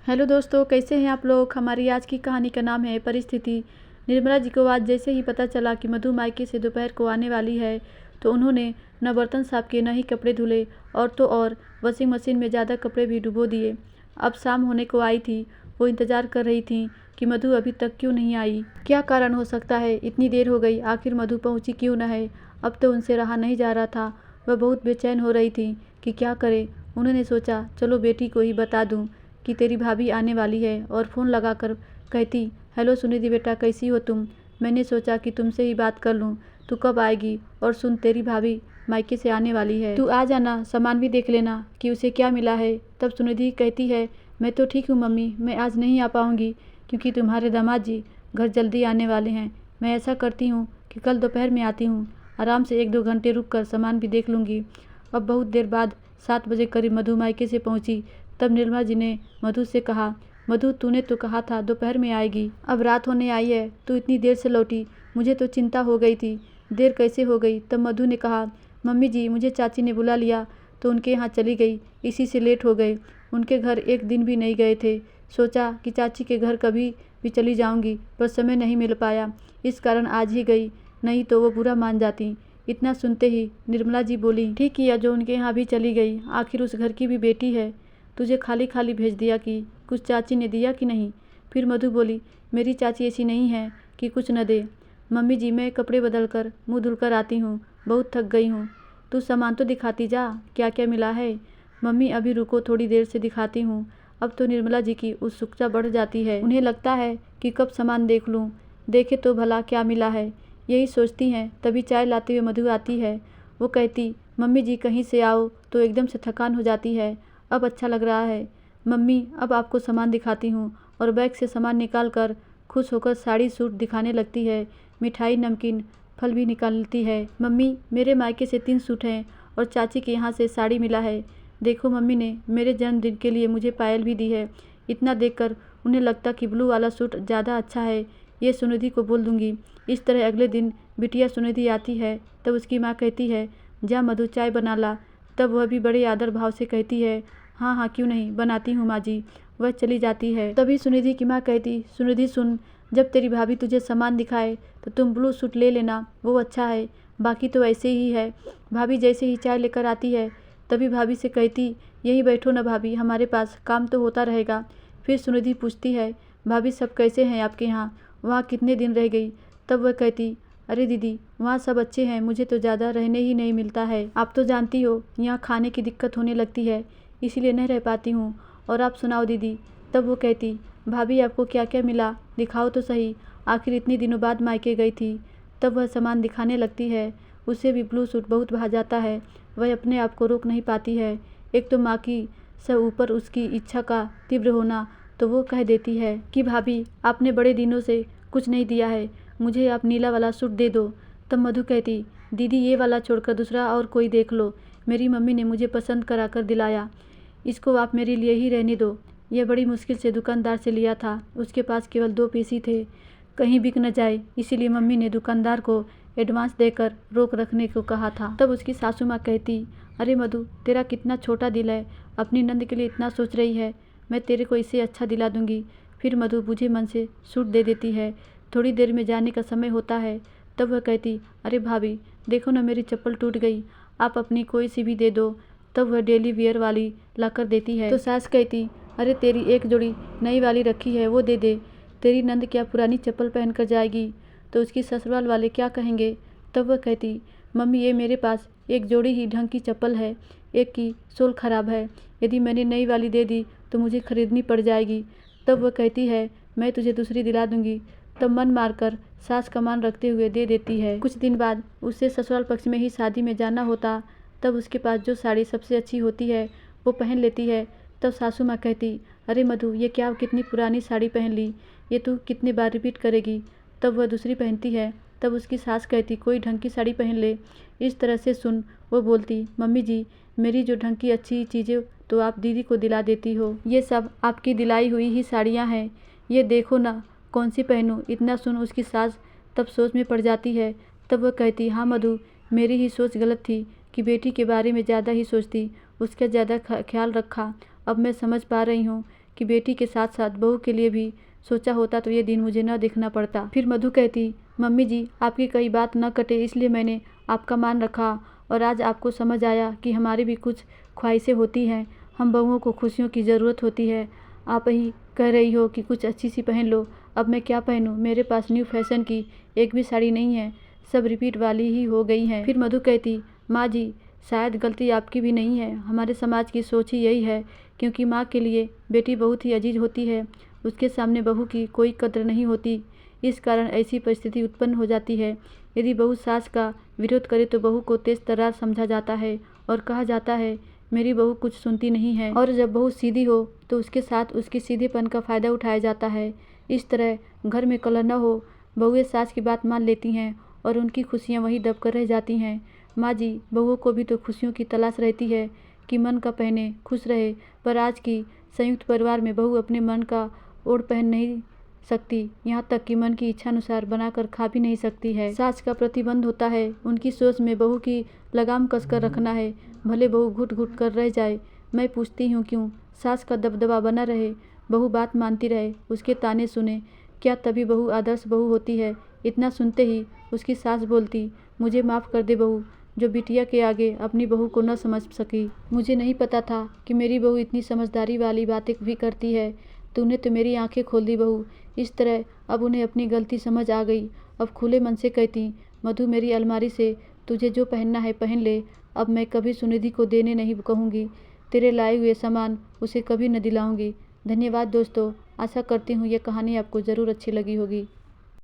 Hello दोस्तों, कैसे हैं आप लोग। हमारी आज की कहानी का नाम है परिस्थिति। निर्मला जी को आज जैसे ही पता चला कि मधु मायके से दोपहर को आने वाली है तो उन्होंने न बर्तन साफ किए, न ही कपड़े धुले और तो और वॉशिंग मशीन में ज़्यादा कपड़े भी डुबो दिए। अब शाम होने को आई थी। वो इंतज़ार कर रही थी कि मधु अभी तक क्यों नहीं आई। क्या कारण हो सकता है, इतनी देर हो गई, आखिर मधु पहुँची क्यों न है। अब तो उनसे रहा नहीं जा रहा था। वह बहुत बेचैन हो रही थी कि क्या करे। उन्होंने सोचा चलो बेटी को ही बता दूँ कि तेरी भाभी आने वाली है और फ़ोन लगाकर कहती, हेलो सुनिधि बेटा, कैसी हो तुम। मैंने सोचा कि तुमसे ही बात कर लूँ। तू कब आएगी। और सुन, तेरी भाभी मायके से आने वाली है, तू आ जाना, सामान भी देख लेना कि उसे क्या मिला है। तब सुनिधि कहती है, मैं तो ठीक हूँ मम्मी, मैं आज नहीं आ पाऊँगी क्योंकि तुम्हारे दामाद जी घर जल्दी आने वाले हैं। मैं ऐसा करती हूँ कि कल दोपहर में आती हूँ, आराम से 1-2 घंटे रुक कर सामान भी देख लूँगी। अब बहुत देर बाद 7 बजे करीब मधु मायके से पहुँची। तब निर्मला जी ने मधु से कहा, मधु तूने तो कहा था दोपहर में आएगी, अब रात होने आई है, तू इतनी देर से लौटी, मुझे तो चिंता हो गई थी, देर कैसे हो गई। तब मधु ने कहा, मम्मी जी मुझे चाची ने बुला लिया तो उनके यहाँ चली गई, इसी से लेट हो गए। उनके घर एक दिन भी नहीं गए थे। सोचा कि चाची के घर कभी भी चली जाऊंगी, पर समय नहीं मिल पाया, इस कारण आज ही गई, नहीं तो वो बुरा मान जाती। इतना सुनते ही निर्मला जी बोली, ठीक किया जो उनके यहाँ भी चली गई, आखिर उस घर की भी बेटी है। तुझे खाली खाली भेज दिया कि कुछ चाची ने दिया कि नहीं। फिर मधु बोली, मेरी चाची ऐसी नहीं है कि कुछ न दे। मम्मी जी मैं कपड़े बदल कर मुँह धुलकर आती हूँ, बहुत थक गई हूँ। तू सामान तो दिखाती जा, क्या क्या मिला है। मम्मी अभी रुको, थोड़ी देर से दिखाती हूँ। अब तो निर्मला जी की उत्सुकता बढ़ जाती है। उन्हें लगता है कि कब सामान देख लूँ, देखे तो भला क्या मिला है। यही सोचती हैं, तभी चाय लाते हुए मधु आती है। वो कहती, मम्मी जी कहीं से आओ तो एकदम से थकान हो जाती है, अब अच्छा लग रहा है। मम्मी अब आपको सामान दिखाती हूँ। और बैग से सामान निकाल कर खुश होकर साड़ी सूट दिखाने लगती है। मिठाई नमकीन फल भी निकालती है। मम्मी मेरे मायके से 3 सूट हैं और चाची के यहाँ से साड़ी मिला है। देखो मम्मी ने मेरे जन्मदिन के लिए मुझे पायल भी दी है। इतना देखकर उन्हें लगता कि ब्लू वाला सूट ज़्यादा अच्छा है, ये सुनिधि को बोल दूँगी। इस तरह अगले दिन बिटिया सुनिधि आती है। तब उसकी माँ कहती है, जा मधु चाय बना ला। तब वह भी बड़े आदर भाव से कहती है, हाँ हाँ क्यों नहीं, बनाती हूँ माँ जी। वह चली जाती है। तभी सुनिधि की माँ कहती, सुनिधि सुन, जब तेरी भाभी तुझे सामान दिखाए तो तुम ब्लू सूट ले लेना, वो अच्छा है, बाकी तो ऐसे ही है। भाभी जैसे ही चाय लेकर आती है तभी भाभी से कहती, यहीं बैठो ना भाभी, हमारे पास काम तो होता रहेगा। फिर सुनिधि पूछती है, भाभी सब कैसे हैं आपके यहाँ, वहाँ कितने दिन रह गई। तब वह कहती, अरे दीदी वहाँ सब अच्छे हैं, मुझे तो ज़्यादा रहने ही नहीं मिलता है। आप तो जानती हो यहाँ खाने की दिक्कत होने लगती है, इसीलिए नहीं रह पाती हूँ। और आप सुनाओ दीदी। तब वो कहती, भाभी आपको क्या क्या मिला, दिखाओ तो सही, आखिर इतने दिनों बाद मायके गई थी। तब वह सामान दिखाने लगती है। उसे भी ब्लू सूट बहुत भा जाता है। वह अपने आप को रोक नहीं पाती है। एक तो माँ की से ऊपर उसकी इच्छा का तीव्र होना, तो वो कह देती है कि भाभी आपने बड़े दिनों से कुछ नहीं दिया है, मुझे आप नीला वाला सूट दे दो। तब मधु कहती, दीदी ये वाला छोड़कर दूसरा और कोई देख लो, मेरी मम्मी ने मुझे पसंद करा कर दिलाया, इसको आप मेरे लिए ही रहने दो। यह बड़ी मुश्किल से दुकानदार से लिया था, उसके पास केवल 2 पीस ही थे, कहीं बिक न जाए, इसीलिए मम्मी ने दुकानदार को एडवांस देकर रोक रखने को कहा था। तब उसकी सासू माँ कहती, अरे मधु तेरा कितना छोटा दिल है, अपनी नंद के लिए इतना सोच रही है, मैं तेरे को इससे अच्छा दिला दूंगी। फिर मधु बुझे मन से सूट दे देती है। थोड़ी देर में जाने का समय होता है। तब वह कहती, अरे भाभी देखो ना मेरी चप्पल टूट गई, आप अपनी कोई सी भी दे दो। तब वह डेली वियर वाली ला कर देती है। तो सास कहती, अरे तेरी एक जोड़ी नई वाली रखी है वो दे दे, तेरी नंद क्या पुरानी चप्पल पहन कर जाएगी तो उसकी ससुराल वाले क्या कहेंगे। तब वह कहती, मम्मी ये मेरे पास एक जोड़ी ही ढंग की चप्पल है, एक की सोल खराब है, यदि मैंने नई वाली दे दी तो मुझे खरीदनी पड़ जाएगी। तब वह कहती है, मैं तुझे दूसरी दिला दूंगी। तब मन मारकर सास का मान रखते हुए दे देती है। कुछ दिन बाद उससे ससुराल पक्ष में ही शादी में जाना होता। तब उसके पास जो साड़ी सबसे अच्छी होती है वो पहन लेती है। तब सासू माँ कहती, अरे मधु ये क्या कितनी पुरानी साड़ी पहन ली, ये तू कितनी बार रिपीट करेगी। तब वह दूसरी पहनती है। तब उसकी सास कहती, कोई ढंग की साड़ी पहन ले। इस तरह से सुन वो बोलती, मम्मी जी मेरी जो ढंग की अच्छी चीज़ें तो आप दीदी को दिला देती हो, ये सब आपकी दिलाई हुई ही साड़ियाँ हैं, ये देखो ना कौन सी पहनूं। इतना सुन उसकी सास तब सोच में पड़ जाती है। तब वह कहती, हाँ मधु मेरी ही सोच गलत थी कि बेटी के बारे में ज़्यादा ही सोचती, उसका ज़्यादा ख्याल रखा। अब मैं समझ पा रही हूँ कि बेटी के साथ साथ बहू के लिए भी सोचा होता तो ये दिन मुझे न देखना पड़ता। फिर मधु कहती, मम्मी जी आपकी कई बात न कटे इसलिए मैंने आपका मान रखा और आज आपको समझ आया कि हमारी भी कुछ ख्वाहिशें होती हैं। हम बहुओं को खुशियों की ज़रूरत होती है। आप ही कह रही हो कि कुछ अच्छी सी पहन लो। अब मैं क्या पहनूं? मेरे पास न्यू फैशन की एक भी साड़ी नहीं है, सब रिपीट वाली ही हो गई हैं। फिर मधु कहती, माँ जी शायद गलती आपकी भी नहीं है, हमारे समाज की सोच ही यही है, क्योंकि माँ के लिए बेटी बहुत ही अजीज होती है, उसके सामने बहू की कोई कद्र नहीं होती। इस कारण ऐसी परिस्थिति उत्पन्न हो जाती है। यदि बहू सास का विरोध करे तो बहू को तेज तर्रार समझा जाता है और कहा जाता है मेरी बहू कुछ सुनती नहीं है। और जब बहू सीधी हो तो उसके साथ उसके सीधेपन का फ़ायदा उठाया जाता है। इस तरह घर में कलह न हो, बहुएं सास की बात मान लेती हैं और उनकी खुशियाँ वहीं दबकर रह जाती हैं। माँ जी बहुओं को भी तो खुशियों की तलाश रहती है कि मन का पहने खुश रहे, पर आज की संयुक्त परिवार में बहू अपने मन का ओढ़ पहन नहीं सकती, यहाँ तक कि मन की इच्छा अनुसार बनाकर खा भी नहीं सकती है। सास का प्रतिबंध होता है, उनकी सोच में बहू की लगाम कसकर रखना है, भले बहू घुट घुट कर रह जाए। मैं पूछती हूँ क्यों? सास का दबदबा बना रहे, बहू बात मानती रहे, उसके ताने सुने, क्या तभी बहू आदर्श बहू होती है? इतना सुनते ही उसकी सास बोलती, मुझे माफ़ कर दे बहू, जो बिटिया के आगे अपनी बहू को न समझ सकी। मुझे नहीं पता था कि मेरी बहू इतनी समझदारी वाली बातें भी करती है। तूने तो मेरी आंखें खोल दी बहू। इस तरह अब उन्हें अपनी गलती समझ आ गई। अब खुले मन से कहती, मधु मेरी अलमारी से तुझे जो पहनना है पहन ले, अब मैं कभी सुनिधि को देने नहीं कहूँगी, तेरे लाए हुए सामान उसे कभी न दिलाऊंगी। धन्यवाद दोस्तों, आशा करती हूँ ये कहानी आपको ज़रूर अच्छी लगी होगी।